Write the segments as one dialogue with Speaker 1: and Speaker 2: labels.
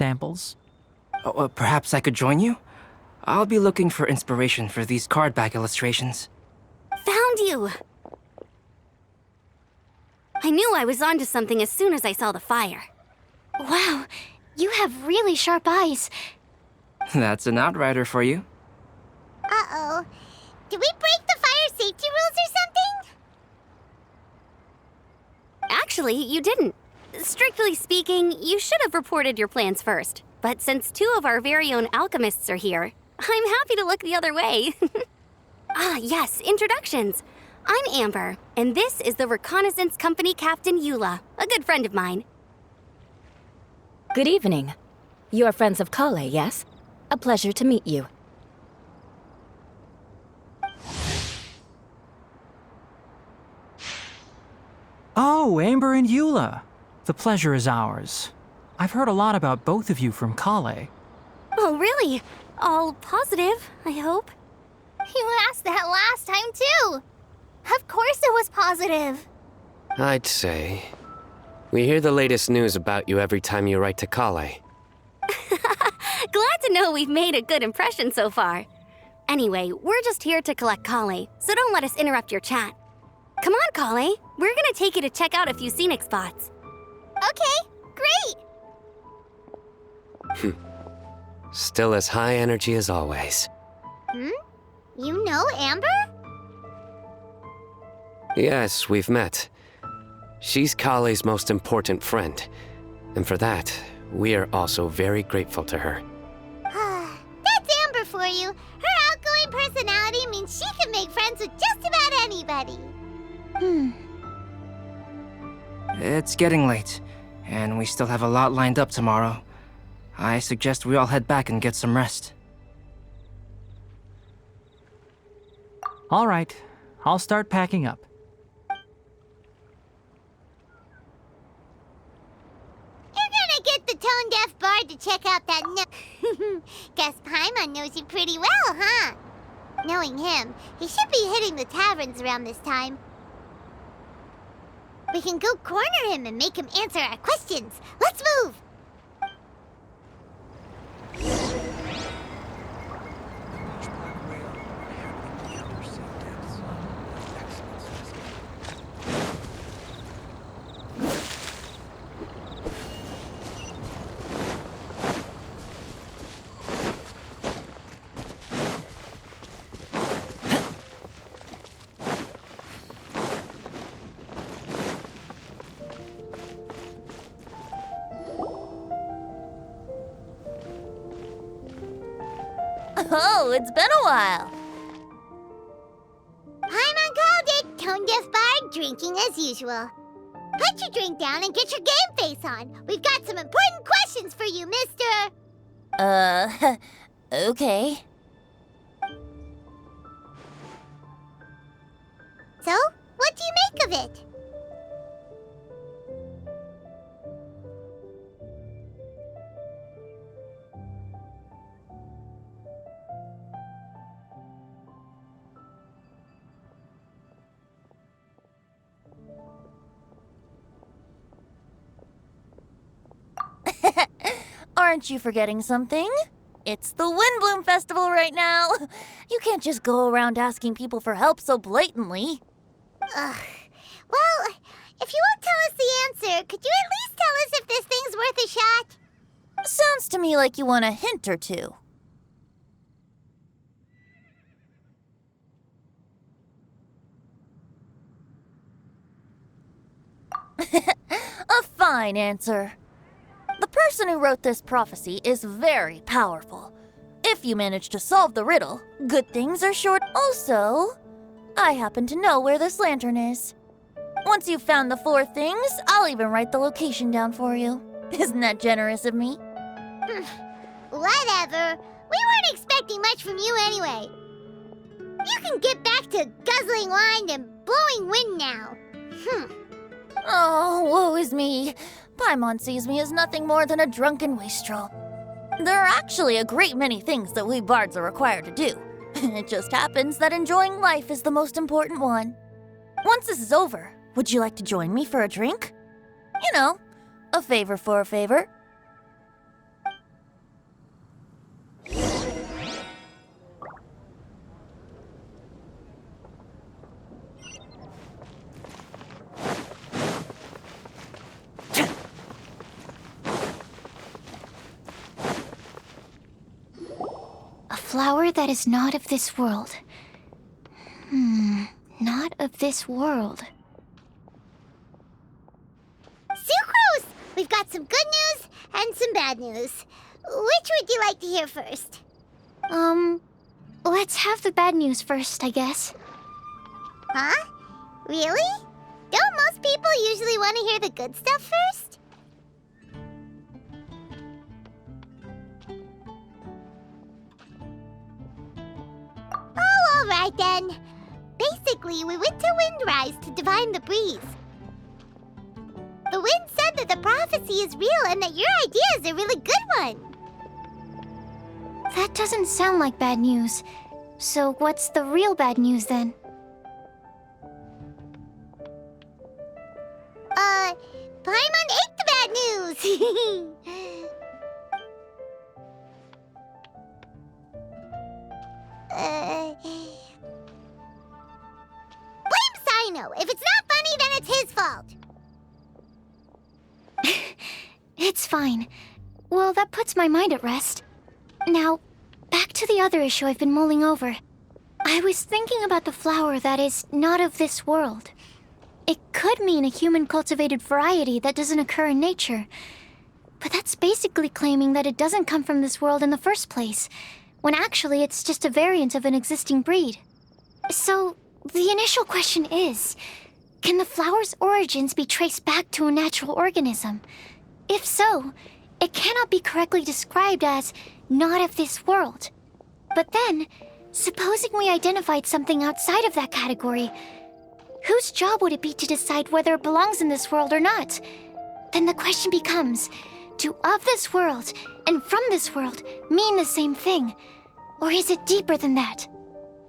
Speaker 1: samples.
Speaker 2: Oh, perhaps I could join you? I'll be looking for inspiration for these card back illustrations.
Speaker 3: Found you! I knew I was onto something as soon as I saw the fire. Wow, you have really sharp eyes.
Speaker 2: That's an outrider for you.
Speaker 4: Uh-oh. Did we break the fire safety rules or something?
Speaker 3: Actually, you didn't. Strictly speaking, you should have reported your plans first. But since two of our very own alchemists are here, I'm happy to look the other way. Ah, yes, introductions. I'm Amber, and this is the Reconnaissance Company Captain Eula, a good friend of mine.
Speaker 5: Good evening. You are friends of Kale, yes? A pleasure to meet you.
Speaker 1: Oh, Amber and Eula. The pleasure is ours. I've heard a lot about both of you from Kale.
Speaker 3: Oh, really? All positive, I hope.
Speaker 4: You asked that last time, too. Of course it was positive.
Speaker 6: I'd say. We hear the latest news about you every time you write to Kale.
Speaker 3: Glad to know we've made a good impression so far. Anyway, we're just here to collect Kale, so don't let us interrupt your chat. Come on, Kale. We're gonna take you to check out a few scenic spots.
Speaker 4: Okay, great.
Speaker 6: Still as high energy as always.
Speaker 4: You know Amber?
Speaker 6: Yes, we've met. She's Kale's most important friend. And for that, we are also very grateful to her.
Speaker 4: That's Amber for you. Her outgoing personality means she can make friends with just about anybody.
Speaker 2: It's getting late, and we still have a lot lined up tomorrow. I suggest we all head back and get some rest.
Speaker 1: All right, I'll start packing up.
Speaker 4: You're gonna get the tone-deaf bard to check out that Guess Paimon knows you pretty well, huh? Knowing him, he should be hitting the taverns around this time. We can go corner him and make him answer our questions. Let's move!
Speaker 7: Oh, it's been a while.
Speaker 4: Paimon called it, tone-deaf bard drinking as usual. Put your drink down and get your game face on. We've got some important questions for you, mister.
Speaker 7: Okay.
Speaker 4: So, what do you make of it?
Speaker 7: Aren't you forgetting something? It's the Windbloom Festival right now. You can't just go around asking people for help so blatantly.
Speaker 4: Ugh. Well, if you won't tell us the answer, could you at least tell us if this thing's worth a shot?
Speaker 7: Sounds to me like you want a hint or two. A fine answer. The person who wrote this prophecy is very powerful. If you manage to solve the riddle, good things are sure. Also, I happen to know where this lantern is. Once you've found the 4 things, I'll even write the location down for you. Isn't that generous of me?
Speaker 4: Whatever. We weren't expecting much from you anyway. You can get back to guzzling wine and blowing wind now.
Speaker 7: Oh, woe is me. Paimon sees me as nothing more than a drunken wastrel. There are actually a great many things that we bards are required to do. It just happens that enjoying life is the most important one. Once this is over, would you like to join me for a drink? You know, a favor for a favor.
Speaker 8: flower that is not of this world. Not of this world.
Speaker 4: Sucrose! We've got some good news and some bad news. Which would you like to hear first?
Speaker 8: Let's have the bad news first, I guess.
Speaker 4: Huh? Really? Don't most people usually want to hear the good stuff first? Oh, alright then. Basically, we went to Windrise to divine the breeze. The wind said that the prophecy is real and that your idea is a really good one.
Speaker 8: That doesn't sound like bad news. So what's the real bad news then?
Speaker 4: Paimon ate the bad news! Blame Sino! If it's not funny, then it's his fault!
Speaker 8: It's fine. Well, that puts my mind at rest. Now, back to the other issue I've been mulling over. I was thinking about the flower that is not of this world. It could mean a human-cultivated variety that doesn't occur in nature. But that's basically claiming that it doesn't come from this world in the first place, when actually it's just a variant of an existing breed. So, the initial question is, can the flower's origins be traced back to a natural organism? If so, it cannot be correctly described as not of this world. But then, supposing we identified something outside of that category, whose job would it be to decide whether it belongs in this world or not? Then the question becomes, do of this world and from this world mean the same thing? Or is it deeper than that?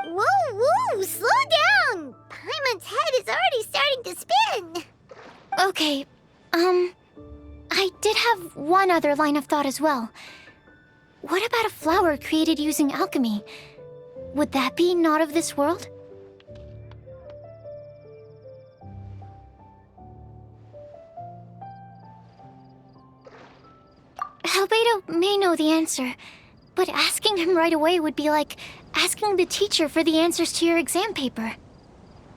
Speaker 4: Whoa, slow down! Paimon's head is already starting to spin!
Speaker 8: Okay, I did have one other line of thought as well. What about a flower created using alchemy? Would that be not of this world? Albedo may know the answer, but asking him right away would be like asking the teacher for the answers to your exam paper.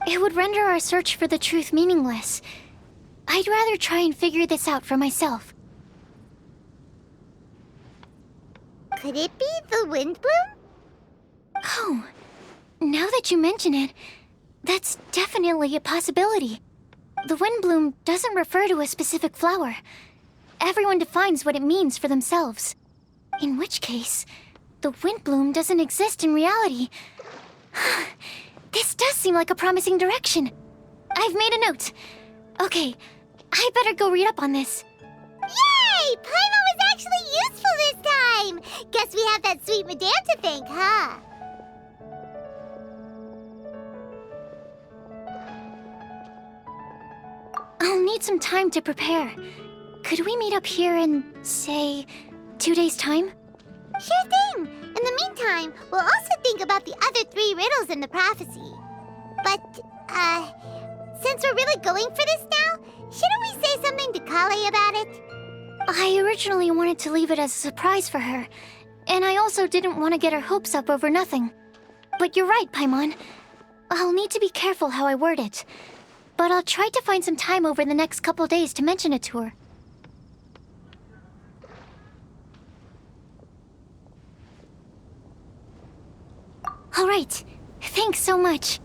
Speaker 8: It would render our search for the truth meaningless. I'd rather try and figure this out for myself.
Speaker 4: Could it be the wind bloom?
Speaker 8: Oh, now that you mention it, that's definitely a possibility. The wind bloom doesn't refer to a specific flower. Everyone defines what it means for themselves. In which case, the wind bloom doesn't exist in reality. This does seem like a promising direction. I've made a note. Okay, I better go read up on this.
Speaker 4: Yay! Paimon was actually useful this time! Guess we have that sweet madame to thank, huh?
Speaker 8: I'll need some time to prepare. Could we meet up here in, say, 2 days' time?
Speaker 4: Sure thing! In the meantime, we'll also think about the other 3 riddles in the prophecy. But, since we're really going for this now, shouldn't we say something to Kale about it?
Speaker 8: I originally wanted to leave it as a surprise for her, and I also didn't want to get her hopes up over nothing. But you're right, Paimon. I'll need to be careful how I word it. But I'll try to find some time over the next couple days to mention it to her. All right. Thanks so much.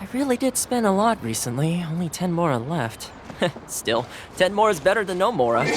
Speaker 9: I really did spend a lot recently. Only 10 Mora left. Still, 10 more is better than no Mora.